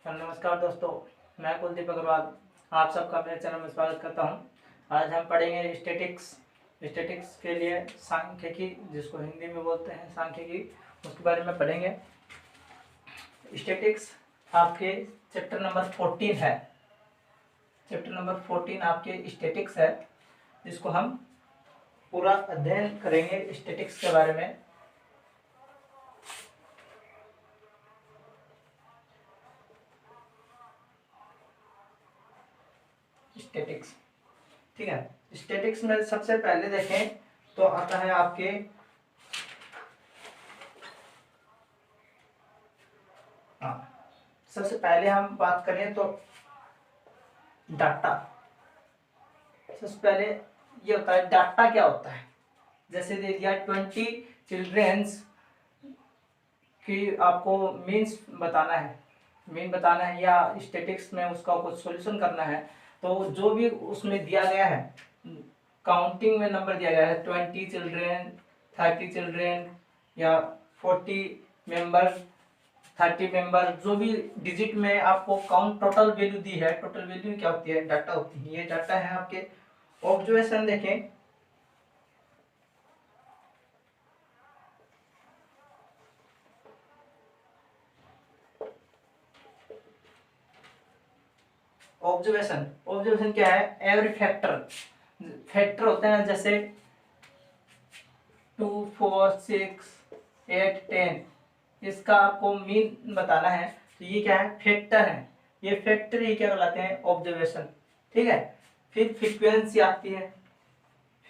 तो नमस्कार दोस्तों, मैं कुलदीप अग्रवाल आप सबका मेरे चैनल में स्वागत करता हूं। आज हम पढ़ेंगे स्टैटिक्स के लिए सांख्यिकी, जिसको हिंदी में बोलते हैं सांख्यिकी, उसके बारे में पढ़ेंगे। स्टैटिक्स आपके चैप्टर नंबर 14 है। चैप्टर नंबर 14 आपके स्टैटिक्स है, जिसको हम पूरा अध्ययन करेंगे स्टैटिक्स के बारे में। स्टैटिक्स, ठीक है। स्टैटिक्स में सबसे पहले देखें तो आता है आपके सबसे पहले हम बात करें तो डाटा। सबसे पहले ये होता है डाटा क्या होता है। जैसे दे दिया 20 चिल्ड्रेंस की आपको मीन बताना है या स्टैटिक्स में उसका कुछ सॉल्यूशन करना है। तो जो भी उसमें दिया गया है, काउंटिंग में नंबर दिया गया है 20 चिल्ड्रेन, 30 चिल्ड्रेन या 40 मेंबर, 30 मेंबर, जो भी डिजिट में आपको काउंट टोटल वैल्यू दी है, टोटल वैल्यू क्या होती है, डाटा होती है। ये डाटा है आपके ऑब्जर्वेशन। देखें ऑब्जर्वेशन क्या है, एवरी फैक्टर होते हैं, जैसे 2 4 6 8 10, इसका आपको मीन बताना है। तो ये क्या है, फैक्टर है। ये फैक्टर ही क्या कहलाते हैं, ऑब्जर्वेशन, ठीक है। फिर फ्रीक्वेंसी आती है।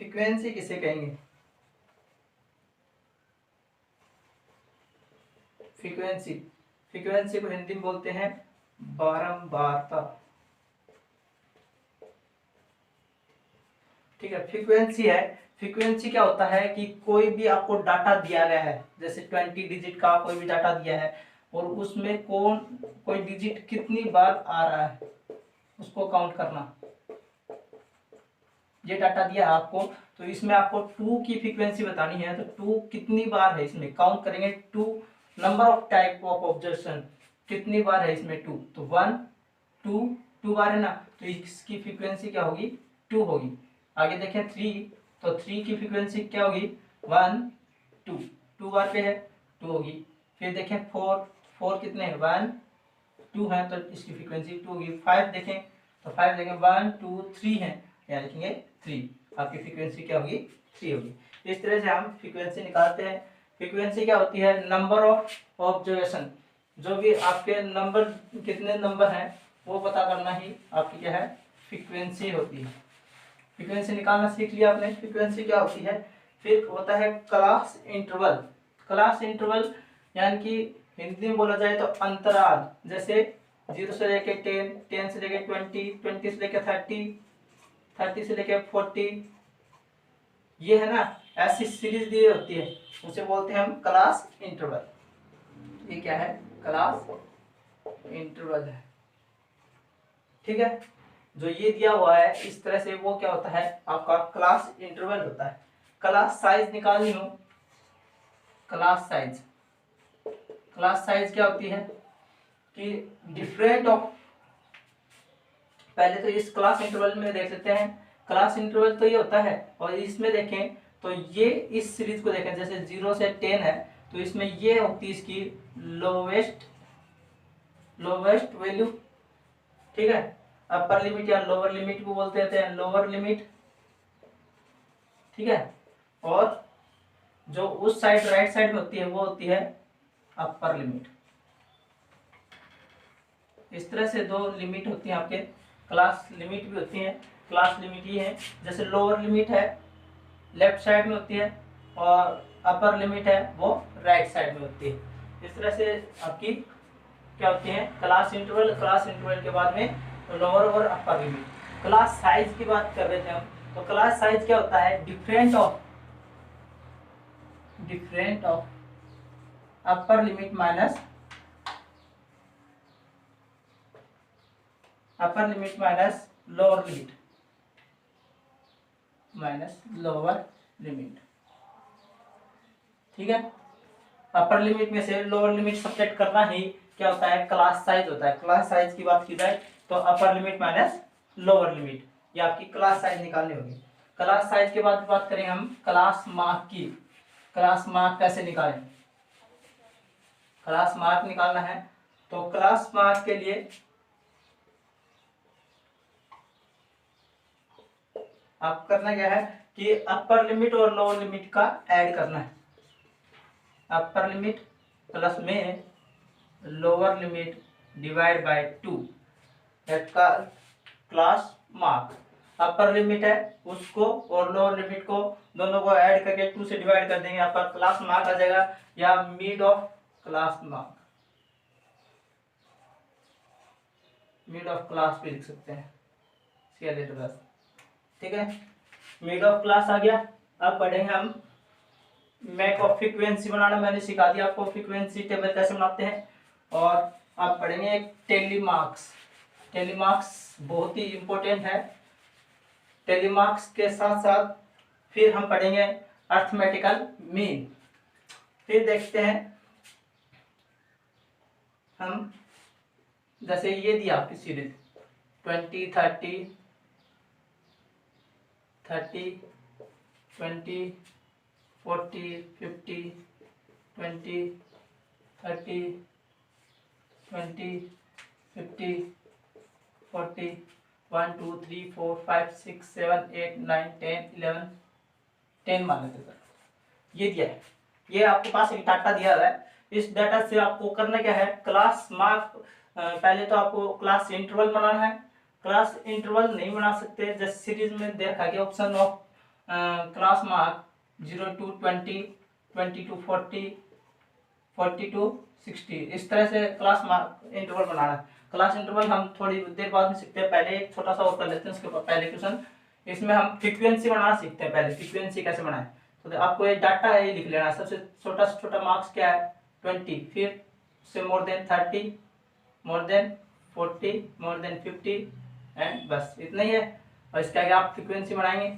फ्रीक्वेंसी किसे कहेंगे, फ्रीक्वेंसी को हिंदी में बोलते हैं बारंबारता, ठीक है। फ्रीक्वेंसी है, फ्रीक्वेंसी क्या होता है कि कोई भी आपको डाटा दिया गया है, जैसे 20 डिजिट का कोई भी डाटा दिया है और उसमें कोई डिजिट कितनी बार आ रहा है उसको काउंट करना। ये डाटा दिया है आपको, तो इसमें आपको 2 की फ्रीक्वेंसी बतानी है। तो 2 कितनी बार है, इसमें काउंट करेंगे। 2 number of type of observation, कितनी बार है इसमें 2, तो 1 2 2 बार है ना, तो इसकी फ्रीक्वेंसी क्या होगी, 2 होगी। आगे देखें 3, तो 3 की फ्रीक्वेंसी क्या होगी, 1 2 2 बार पे है, 2 होगी। फिर देखें 4, 4 कितने हैं, 1 2 है, तो इसकी फ्रीक्वेंसी 2 होगी। 5 देखें, तो 5 देखें 1 2 3 है, यहाँ लिखेंगे 3, आपकी फ्रीक्वेंसी क्या होगी, 3 होगी। इस तरह से हम फ्रीक्वेंसी निकालते हैं। फ्रीक्वेंसी क्या होती है, नंबर ऑफ ऑब्जर्वेशन, जो भी आपके नंबर, कितने नंबर हैं वो पता करना ही आपकी क्या है, फ्रीक्वेंसी होती है। फ्रीक्वेंसी निकालना सीख लिया आपने, फ्रीक्वेंसी क्या होती है। फिर होता है क्लास इंटरवल। क्लास इंटरवल यानी कि हिंदी में बोला जाए तो अंतराल, जैसे 0 से लेके 10, 10 से लेके 20, 20 से लेके 30, 30 से लेके 40, ये है ना, ऐसी सीरीज दी होती है, उसे बोलते हैं हम क्लास इंटरवल। ये क्या है, क्लास इंटरवल है, ठीक है। जो ये दिया हुआ है इस तरह से, वो क्या होता है, आपका क्लास इंटरवल होता है। क्लास साइज निकालनी हो, क्लास साइज क्या होती है कि डिफरेंट ऑफ, पहले तो इस क्लास इंटरवल में देख लेते हैं। क्लास इंटरवल तो ये होता है, और इसमें देखें तो ये इस सीरीज को देखें, जैसे 0 से 10 है, तो इसमें ये होती है इसकी लोवेस्ट वैल्यू, ठीक है। अपर लिमिट या लोअर लिमिट को बोलते हैं लोअर लिमिट, ठीक है। और जो उस साइड राइट साइड में होती है वो होती है अपर लिमिट। इस तरह से 2 लिमिट होती हैं आपके, क्लास लिमिट भी होती है। क्लास लिमिट ये है, जैसे लोअर लिमिट है लेफ्ट साइड में होती है, और अपर लिमिट है वो राइट साइड में होती है। इस तरह से आपकी क्या होती है, क्लास इंटरवल के बाद में लोअर और अपर लिमिट। क्लास साइज की बात कर रहे थे हम, तो क्लास साइज क्या होता है, different of upper limit minus lower limit, ठीक है। अपर लिमिट में से लोअर लिमिट सब्ट्रैक्ट करना ही, क्या होता है, क्लास साइज होता है। क्लास साइज की बात की जाए तो upper limit minus lower limit, ये आपकी क्लास साइज निकालनी होगी। क्लास साइज के बाद बात करेंगे हम क्लास मार्क की। क्लास मार्क कैसे निकालें, क्लास मार्क निकालना है तो क्लास मार्क के लिए आप करना क्या है कि अपर लिमिट और लोअर लिमिट का ऐड करना है। अपर लिमिट प्लस में lower limit divide by 2, that का क्लास मार्क। अपर लिमिट है उसको और लोअर लिमिट को दोनों को ऐड करके 2 से डिवाइड कर देंगे, आपका क्लास मार्क आ जाएगा, या mid of class mark, mid of class भी लिख सकते हैं, ठीक है। मिड ऑफ क्लास आ गया। अब पढ़ेंगे हम मैक ऑफ फ्रीक्वेंसी बनाना, मैंने सिखा दिया आपको फ्रीक्वेंसी टेबल कैसे बनाते हैं। और आप पढ़ेंगे एक टेलीमार्क्स। टेलीमार्क्स बहुत ही इंपॉर्टेंट है। टेलीमार्क्स के साथ साथ फिर हम पढ़ेंगे अर्थमेटिकल मीन। फिर देखते हैं हम, जैसे ये दिया आपकी सीरीज 20 30 30 20 40 50 20 30 20 50 40 1 2 3 4 5 6 7 8 9 10 11 10 मान लेते सर, ये दिया है। ये आपके पास एक डाटा दिया हुआ है। इस डाटा से आपको करना क्या है, क्लास मार्क, पहले तो आपको क्लास इंटरवल बनाना है। क्लास इंटरवल नहीं बना सकते, जैसे सीरीज में देखा गया option of class mark 0 to 20 20 to 40 40 to 60, इस तरह से क्लास मार्क इंटरवल बनाना है। क्लास इंटरवल हम थोड़ी देर बाद में सीखते हैं, पहले एक छोटा सा और कर लेते हैं उसके पहले क्वेश्चन। इसमें हम फ्रीक्वेंसी बनाना सीखते हैं, पहले फ्रीक्वेंसी कैसे बनाएं। तो आपको ये डाटा है, ये लिख लेना है। सबसे छोटा से छोटा मार्क्स क्या है 20, फिर से more than 30, more than 40, more than 50 and बस इतना ही है। और इसके आगे आप फ्रीक्वेंसी बनाएंगे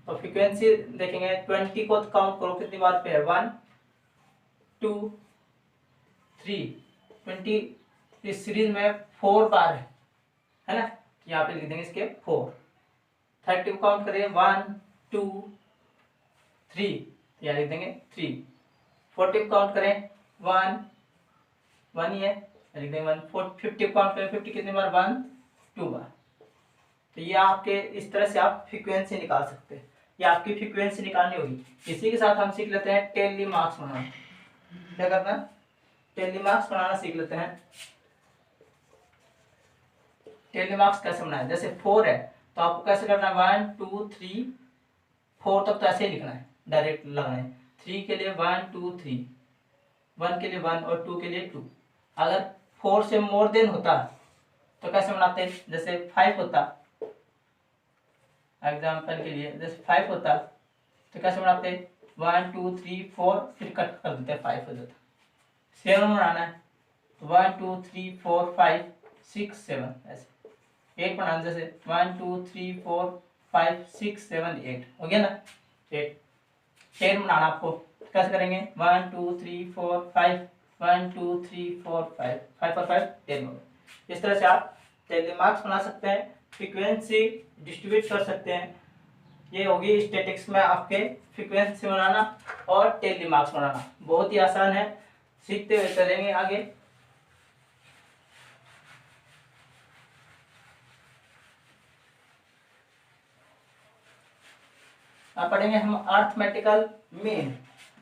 तो फ्रीक्वेंसी देखेंगे 20 को काउंट करो कितनी बार पे है, 1 2 3 20, इस सीरीज में 4 बार है ना, यहाँ पे लिख देंगे इसके 4। 30 को काउंट करें 1 2 3, यहाँ लिख देंगे 3। 40 को काउंट करें 1 1 ही है, लिख देंगे 1। 50 को काउंट करें 50 कितनी बार, 1 2 बार। तो ये आपके इस तरह से आप फ्रीक्वेंसी निकाल सकते हैं, ये आपकी फ्रीक्वेंसी निकालनी होगी। इसी के साथ हम सीख लेते हैं टेलीमार्क्स बनाना। क्या करना है, टेलीमार्क्स बनाना सीख लेते हैं। टेलीमार्क्स कैसे बनाए, जैसे 4 है तो आपको कैसे करना है, 1 2 3 4 तक तो ऐसे ही लिखना है, डायरेक्ट लगाना है। 3 के लिए 1 2 3, 1 के लिए 1 और 2 के लिए 2। अगर 4 से मोर देन होता तो कैसे बनाते हैं, जैसे 5 होता, एग्जाम्पल के लिए जैसे 5 होता तो कैसे बनाते, 1 2 3 4, फिर कट कर देते 5 हो जाता। 7 बनाना है तो 1 2 3 4 5 6 7, ऐसे 8 बनाना, जैसे 1 2 3 4 5 6 7 8 हो गया ना 8। 10 बनाना आपको, कैसे करेंगे, 1 2 3 4 5 1 2 3 4 5 5 और 5 10 हो गए। इस तरह से आप टेलीमार्क्स बना सकते हैं, फ्रीक्वेंसी डिस्ट्रीब्यूट कर सकते हैं। ये होगी स्टैटिक्स में आपके फ्रीक्वेंसी बनाना और टेलीमार्क्स बनाना, बहुत ही आसान है, सीखते हुए चलेंगे आगे। अब पढ़ेंगे हम अर्थमेटिकल मीन।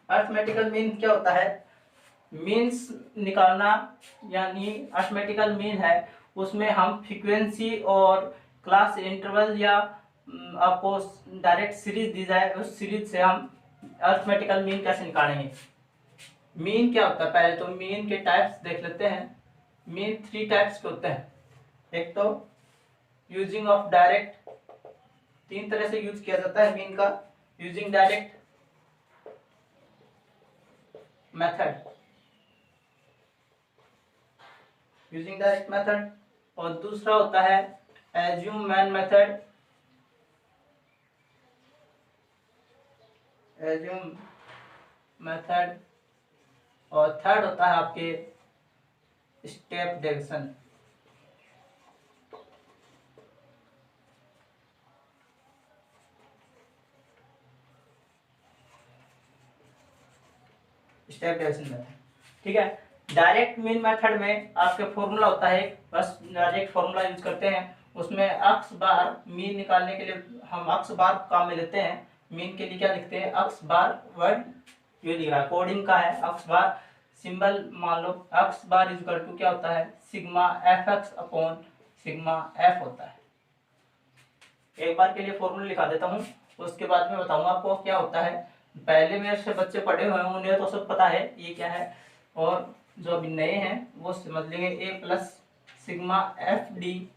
अर्थमेटिकल मीन क्या होता है, मीन्स निकालना, यानी अर्थमेटिकल मीन है उसमें हम फ्रीक्वेंसी और क्लास इंटरवल या आपको डायरेक्ट सीरीज दी जाए उस सीरीज से हम अर्थमेटिकल मीन कैसे निकालेंगे। मीन क्या होता है, पहले तो मीन के टाइप्स देख लेते हैं। मीन 3 टाइप्स के होते हैं। एक तो यूजिंग ऑफ डायरेक्ट, 3 तरह से यूज किया जाता है मीन का। Using direct method, using direct method, और दूसरा होता है assume main method, assume method, और थर्ड होता है आपके step division. Step division method, ठीक है। डायरेक्ट मीन मेथड में आपके फॉर्मूला होता है, बस डायरेक्ट फॉर्मूला यूज करते हैं। उसमें अक्स बार मीन निकालने के लिए हम अक्स बार काम में लेते हैं। मीन के लिए क्या लिखते हैं, अक्स बार वर्ड ये लिखा है, कोडिंग का है अक्स बार। सिंबल मान लो अक्स बार इज इक्वल टू क्या होता है, sigma F X upon sigma F होता है। एक बार के लिए फॉर्मूला लिखा देता हूँ, उसके बाद में बताऊंगा आपको क्या होता है। पहले मेरे से बच्चे पढ़े हुए हैं, उन्हें तो सब पता है ये क्या है, और जो अभी नए हैं वो समझ लेंगे। A plus sigma F D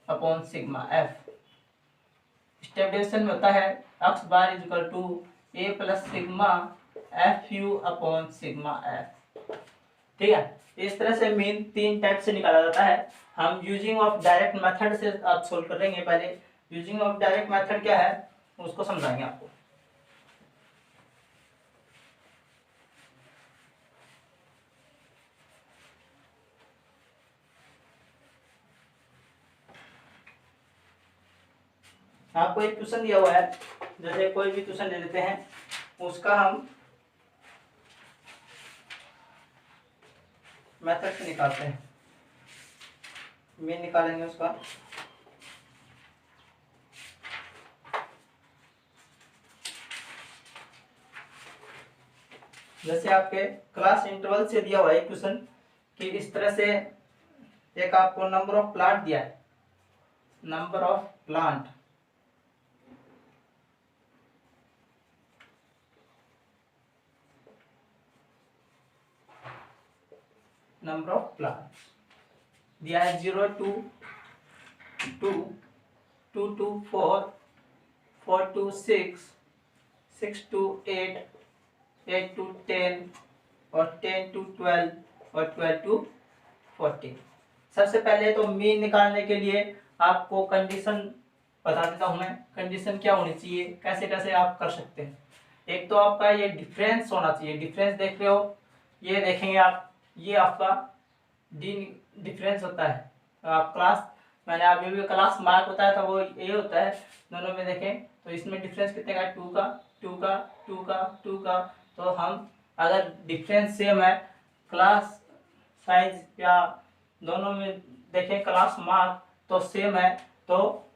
upon sigma F. Step division में होता है x bar is equal to A plus sigma F U upon sigma F, ठीक है। इस तरह से मीन 3 टाइप से निकाला जाता है। हम यूजिंग ऑफ डायरेक्ट मेथड से आप सोल्व करेंगे। पहले यूजिंग ऑफ डायरेक्ट मेथड क्या है उसको समझाएंगे आपको। आपको एक क्वेश्चन दिया हुआ है, जैसे कोई भी क्वेश्चन ले लेते हैं, उसका हम मेथड से निकालते हैं। मीन निकालेंगे उसका, जैसे आपके क्लास इंटरवल से दिया हुआ है क्वेश्चन कि इस तरह से एक आपको नंबर ऑफ प्लांट दिया है, number of plant, number of plant दिया है 0 to 2, 2 to 4, 4 to 6, 6 to 8, 8 to 10 और 10 to 12 और 12 to 14। सबसे पहले तो मीन निकालने के लिए आपको कंडीशन बता देता हूं मैं, कंडीशन क्या होनी चाहिए, कैसे कैसे आप कर सकते हैं। एक तो आपका ये डिफरेंस होना चाहिए, डिफरेंस देख रहे हो, ये देखेंगे आप, ये आपका डी डिफरेंस होता है। आप क्लास, मैंने अभी भी क्लास मार्क बताया था वो ये होता है, दोनों में देखें तो इसमें डिफरेंस कितने का, 2 का 2 का 2 का 2 का। तो हम अगर डिफरेंस सेम है, क्लास साइज या दोनों में देखें क्लास मार्क तो सेम है, तो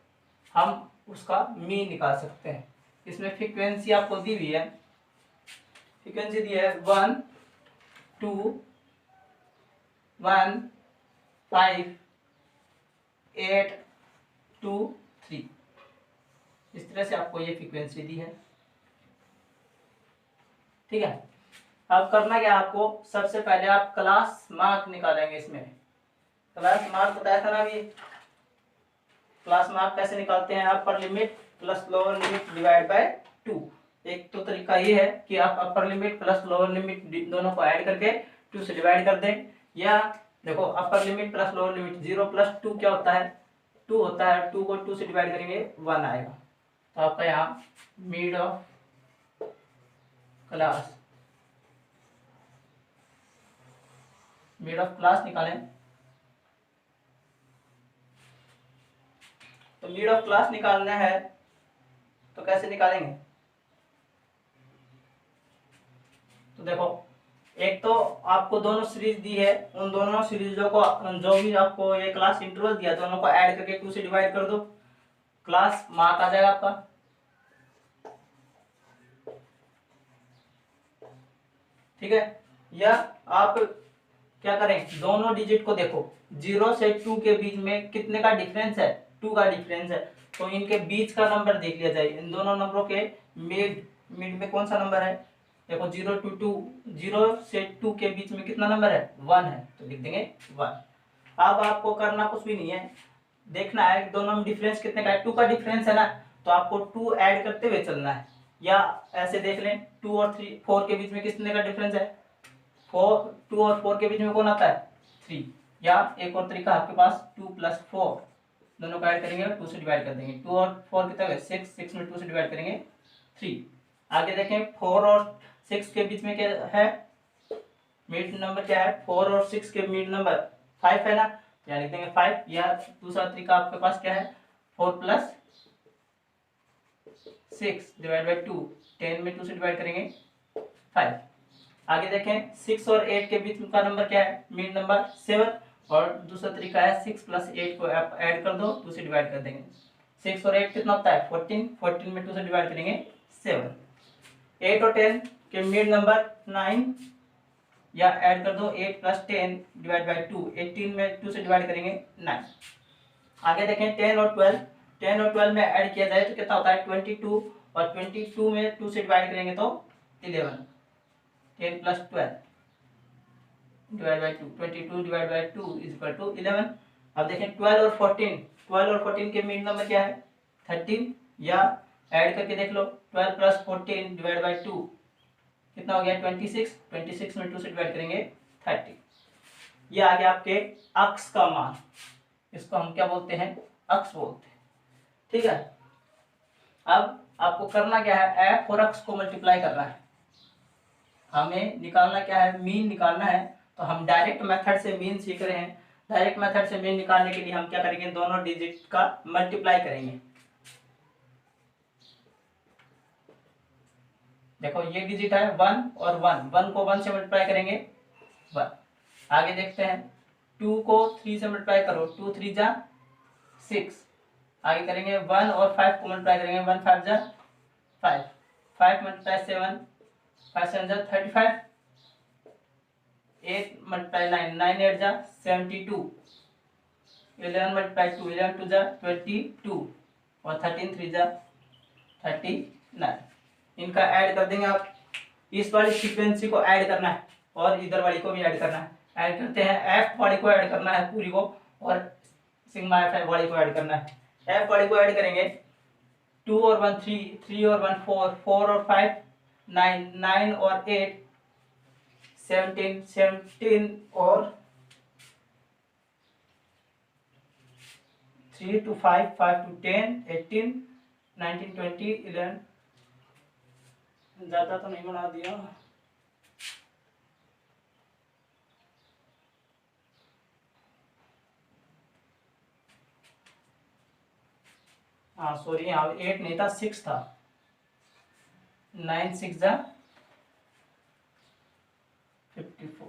हम उसका मीन निकाल सकते हैं। इसमें फ्रीक्वेंसी आपको दी हुई है, फ्रीक्वेंसी दी है 1 2 1 5 8 2 3। इस तरह से आपको ये फ्रीक्वेंसी दी है, ठीक है। अब करना क्या आपको, सबसे पहले आप क्लास मार्क निकालेंगे। इसमें क्लास मार्क बताया था ना अभी, क्लास मार्क कैसे निकालते हैं, upper limit plus lower limit divide by 2। एक तो तरीका ये है कि आप upper limit plus lower limit दोनों को ऐड करके 2 से डिवाइड कर दें, या देखो upper limit plus lower limit 0 plus 2 क्या होता है, 2 होता है, 2 को 2 से डिवाइड करेंगे 1 आएगा। तो आपका यहाँ mid of class, mid of class निकालें। तो मिड ऑफ क्लास निकालना है तो कैसे निकालेंगे, तो देखो एक तो आपको दोनों सीरीज दी है, उन दोनों सीरीजों को जो भी आपको ये क्लास इंटरवल दिया दोनों को ऐड करके 2 से डिवाइड कर दो, क्लास मार्क आ जाएगा आपका। ठीक है, या आप क्या करें, दोनों डिजिट को देखो, 0 से 2 के बीच में कितने का डिफरेंस है, 2 का डिफरेंस है, तो इनके बीच का नंबर देख लिया जाए। इन दोनों नंबरों के मिड में कौन सा नंबर है, देखो 0 to 2, 0 से 2 के बीच में कितना नंबर है, 1 है, तो लिख देंगे 1। अब आपको करना कुछ भी नहीं है, देखना है दोनों में डिफरेंस कितने का है, 2 का डिफरेंस है ना, तो आपको 2 ऐड करते हुए चलना है। या ऐसे देख लें 2 और 3 4 के बीच में कितने का डिफरेंस है, 2 और 4 के बीच में कौन आता है, 3। या एक और तरीका आपके पास 2 + 4, दोनों को ऐड करेंगे 2 से डिवाइड कर देंगे, 2 और 4 कितना है, 6, 6 में 2 से डिवाइड करेंगे 3। आगे देखें 4 और 6 के बीच में क्या है, मिड नंबर क्या है, 4 और 6 के मिड नंबर 5 है ना, तो यहाँ लिख देंगे 5। या दूसरा तरीका आपके पास क्या है, 4 + 6 डिवाइड बाई 2, 10 में 2 से डिवाइड करेंगे 5। आगे देखें 6 और 8 के बीच का नंबर क्या है, मीन नंबर 7। और दूसरा तरीका है 6 + 8 को आप ऐड कर दो, 2 से डिवाइड कर देंगे। 6 और 8 कितना होता है 14, 14 में 2 से डिवाइड करेंगे 7। 8 और 10 के मिड नंबर 9, या ऐड कर दो 8 + 10 डिवाइड बाई 2, 18 में 2 से डिवाइड करेंगे 9। आगे देखें 10 और 12, 10 और 12 में ऐड किया जाए तो कितना होता है 22, और 22 में 2 से डिवाइड करेंगे तो 11। 10 + 12 डिवाइड बाई 2, 22 डिवाइड बाई 2 = 11। अब देखें 12 और 14, 12 और 14 के मिड नंबर क्या है 13, या ऐड करके देख लो 12 + 14 डिवाइड बाई 2 कितना हो गया 26, 26 में 2 से डिवाइड करेंगे 30। ये आ गया आपके अक्स का मान, इसको हम क्या बोलते हैं, अक्स बोलते हैं। ठीक है, अब आपको करना क्या है, एफ और अक्स को मल्टीप्लाई करना है। हमें निकालना क्या है, मीन निकालना है। तो हम डायरेक्ट मेथड से मीन सीख रहे हैं। डायरेक्ट मेथड से मीन निकालने के लिए हम क्या करेंगे, दोनों डिजिट का मल्टीप्लाई करेंगे। देखो ये डिजिट है 1 और 1, 1 को 1 से मल्टीप्लाई करेंगे 1। आगे देखते हैं 2 को 3 से मल्टीप्लाई करो, 2 3 जा 6। आगे करेंगे 1 और 5 को मल्टीप्लाई करेंगे, 1 5 जा 5, 5 मल्टीप्लाई 7, 5 7 जा 35, 8 मल्टीप्लाई 9, 9 8 जा 72, 11 मल्टीप्लाई 2, 11 2 जा 22, और 13 3 जा 39। इनका ऐड कर देंगे आप। इस वाली फ्रीक्वेंसी को ऐड करना है और इधर वाली को भी ऐड करना है। ऐड करते हैं, एफ वाली को ऐड करना है पूरी को, और सिग्मा एफ वाली को ऐड करना है। एफ वाली को ऐड करेंगे 2 और 1 3, 3 और 1 4, 4 और 5 9, 9 और 8 17, 17 और 3 to 5, 5 to 10, 18, 19, 20, 11। ज्यादा तो नहीं बना दिया। हाँ सॉरी, यहाँ 8 नहीं था 6 था। 9 6 जा 54,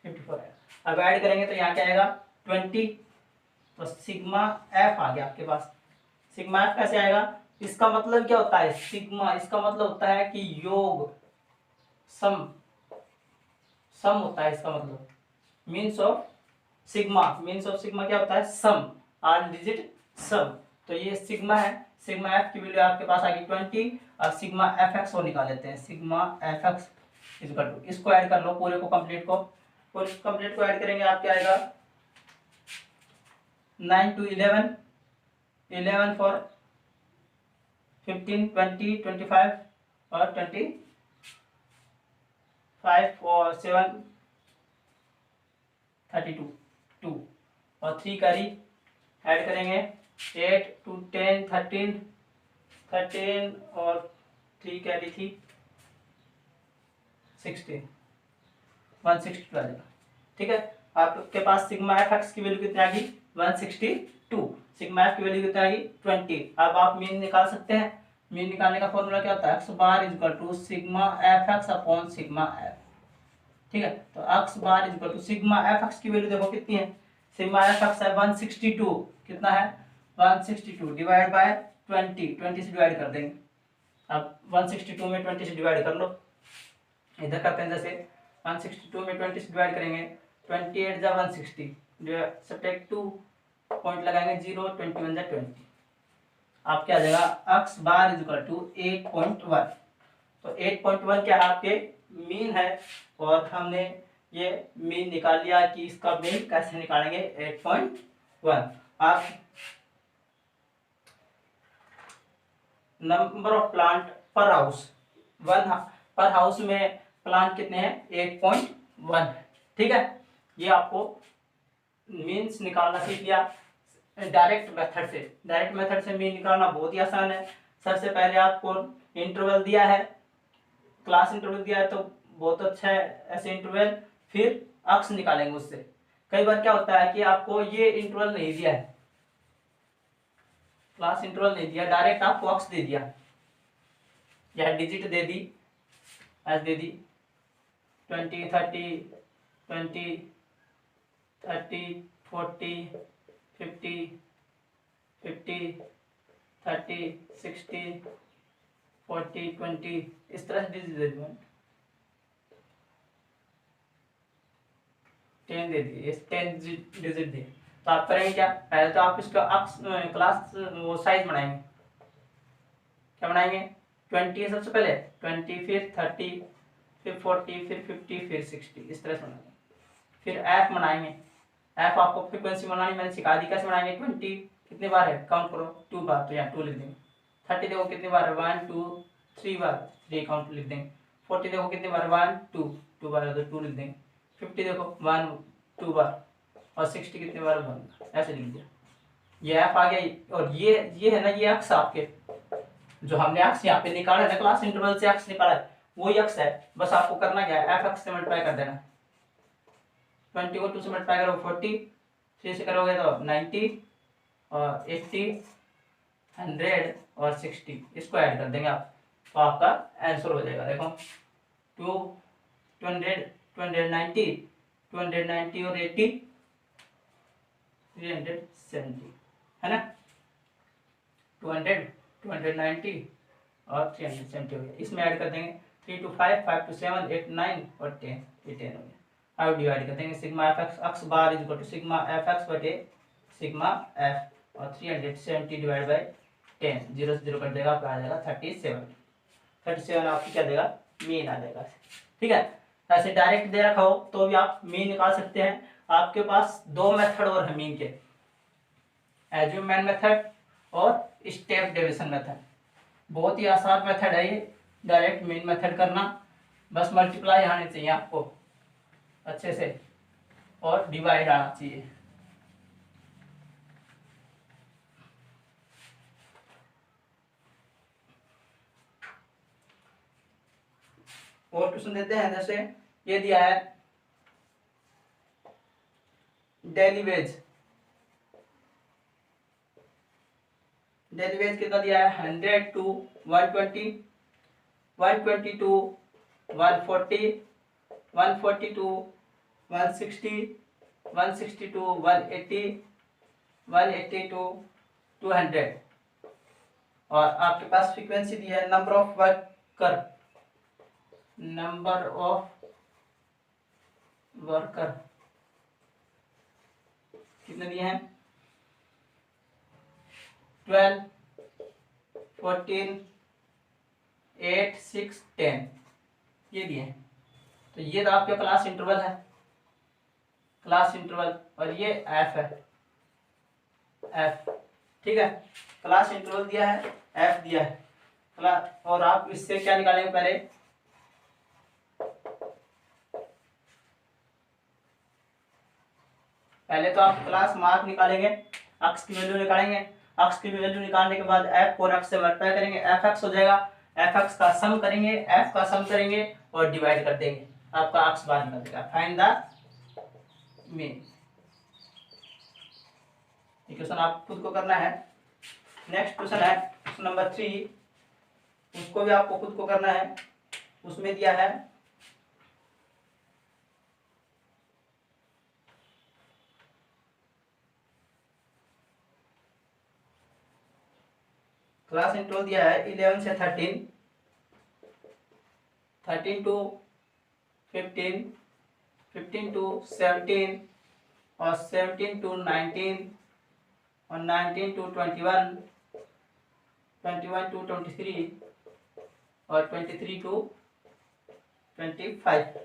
54 है। अब ऐड करेंगे तो यहाँ क्या आएगा 20। तो सिग्मा एफ आ गया आपके पास। सिग्मा एफ कैसे आएगा, इसका मतलब क्या होता है सिग्मा, इसका मतलब होता है कि योग, सम, सम होता है इसका मतलब। Means of sigma, means of sigma क्या होता है, सम, 8 डिजिट सम। तो ये सिग्मा है। सिग्मा एफ की वैल्यू आपके पास आ गई 20, और सिग्मा एफ एक्स को निकाल लेते हैं। Sigma F X equal to, इसको ऐड कर लो पूरे को, कंप्लीट को, पूरे कंप्लीट को ऐड करेंगे, आप क्या आएगा 9 to 11, 11 for 15, 20, 25 और 25 और 7 32, 2 और 3 करी ऐड करेंगे 8 to 10, 13, 13 और 3 कैरी थी 16, 162 आ जाएगा। ठीक है, आपके पास सिग्मा एफ एक्स की वैल्यू कितनी आ गई 162, सिग्मा एफ की वैल्यू कितनी आ गई 20। अब आप मीन निकाल सकते हैं। मीन निकालने का फॉर्मूला क्या होता है, X bar equal to sigma F X upon sigma F. ठीक है, तो X bar equal to sigma F X की वैल्यू देखो कितनी है, सिग्मा एफ एक्स है 162, कितना है 162 डिवाइड बाय 20, 20 से डिवाइड कर देंगे। अब 162 में 20 से डिवाइड कर लो, इधर करते हैं जैसे 162 में 20 से डिवाइड करेंगे, 28 जा 160, सब्ट्रैक्ट 2 पॉइंट लगाएंगे 0, 21 जा 20। आप क्या आ जाएगा एक्स बार इक्वल टू 8.1। तो 8.1 क्या है आपके मीन है, और हमने ये मीन निकाल लिया कि इसका मीन कैसे निकालेंगे 8.1। आप नंबर ऑफ प्लांट पर हाउस, वन पर हाउस में प्लांट कितने हैं 8.1। ठीक है, ये आपको मीन्स निकालना सीख लिया डायरेक्ट मेथड से। डायरेक्ट मेथड से मीन निकालना बहुत ही आसान है। सबसे पहले आपको इंटरवल दिया है, क्लास इंटरवल दिया है तो बहुत अच्छा है ऐसे इंटरवल, फिर अक्स निकालेंगे उससे। कई बार क्या होता है कि आपको ये इंटरवल नहीं दिया है, क्लास इंटरवल नहीं दिया, डायरेक्ट आपको अक्स दे दिया या डिजिट दे दी, एस दे दी 20 30 20 30 40 50 50 30 60 40 20, इस तरह से डिजिट दे दी, 10 दे दी, इस 10 डिजिट दिए। तो आप करेंगे क्या, पहले तो आप इसका अक्स क्लास वो साइज बनाएंगे, क्या बनाएंगे, 20 है सबसे पहले, 20 फिर 30 फिर 40 फिर 50 फिर 60, इस तरह से बनाएंगे। फिर एफ बनाएंगे, एफ आपको फ्रीक्वेंसी बनानी मैंने सिखा दी, कैसे बनाएंगे, 20 कितने बार है काउंट करो, 2 बार, तो यहाँ 2 लिख देंगे। 30 देखो कितने बार है, 1 2 3 बार, 3 काउंट लिख देंगे। 40 देखो कितने बार, 1 2 बार है तो 2 लिख देंगे। 50 देखो 1 2 बार, और 60 कितने बार, 1, ऐसे लिख दिया। ये एफ आ गया, और ये है ना, ये अक्स आपके जो हमने अक्स यहाँ पे निकाला है ना, क्लास इंटरवल से अक्स निकाला है, वही अक्स है। बस आपको करना क्या है, एफ अक्स से मल्टीप्लाई कर देना। 20 को 2 से मल्टीप्लाई करोगे 40, 3 से करोगे तो 90, और 80 100 और 60, इसको ऐड कर देंगे आप, तो आपका आंसर हो जाएगा। देखो 200 290 290 और 80 370 है ना, 200 290 और 370 हो गया। इसमें ऐड कर देंगे 3 to 5 5 to 7 8 9 और 10, ये 10 हो गया। अब डिवाइड कर देंगे, sigma F X X bar is equal to sigma F X बटे सिग्मा एफ, और 370 डिवाइड बाई 10, 0 से 0 कट देगा, आपका आ जाएगा 37 आपकी क्या देगा, मीन आ जाएगा। ठीक है, ऐसे डायरेक्ट दे रखा हो तो भी आप मीन निकाल सकते हैं। आपके पास दो मेथड और है मीन के, एज्यूमेंट मेथड और स्टेप डेविएशन मेथड। बहुत ही आसान मेथड है ये, डायरेक्ट मीन मेथड करना, बस मल्टीप्लाई आने चाहिए आपको अच्छे से, और डिवाइड आना चाहिए। और क्वेश्चन देते हैं, जैसे ये दिया है डेली वेज कितना दिया है, 100 to 120 120 to 140 140 to 160 160 to 180 180 to 200, और आपके पास फ्रीक्वेंसी दी है, नंबर ऑफ वर्कर कितने दिए हैं, 12 14 8 6 10 ये दिए हैं। तो ये तो आपका क्लास इंटरवल है, और ये एफ है, एफ। ठीक है, क्लास इंटरवल दिया है, एफ दिया है क्लास, और आप इससे क्या निकालेंगे, पहले तो आप क्लास मार्क निकालेंगे, अक्स की वैल्यू निकालेंगे, अक्स की वैल्यू निकालने के बाद एफ को अक्स से मल्टीप्लाई करेंगे, एफ एक्स हो जाएगा, एफ एक्स का सम करेंगे, एफ का सम करेंगे और डिवाइड कर देंगे, आपका अक्स बार निकल जाएगा। फाइंड द मीन, ये क्वेश्चन आप खुद को करना है। नेक्स्ट क्वेश्चन है क्वेश्चन नंबर 3, उसको भी आपको खुद को करना है। उसमें दिया है क्लास इंटरवल दिया है 11 से 13 13 to 15 15 to 17 और 17 to 19 और 19 to 21 21 to 23 और 23 to 25।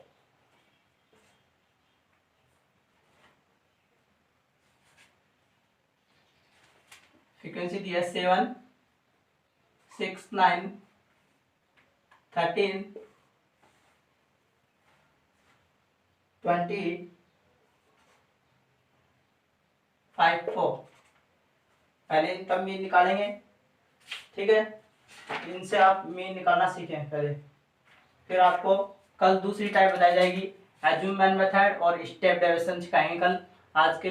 फ्रीक्वेंसी दी है 7 6 9 13 20 5 4। पहले इनका मीन निकालेंगे, ठीक है, इनसे आप मीन निकालना सीखें पहले, फिर आपको कल दूसरी टाइप बताई जाएगी, एज्यूमेंट मेथड और स्टेप डेविएशन सिखाएंगे कल। आज के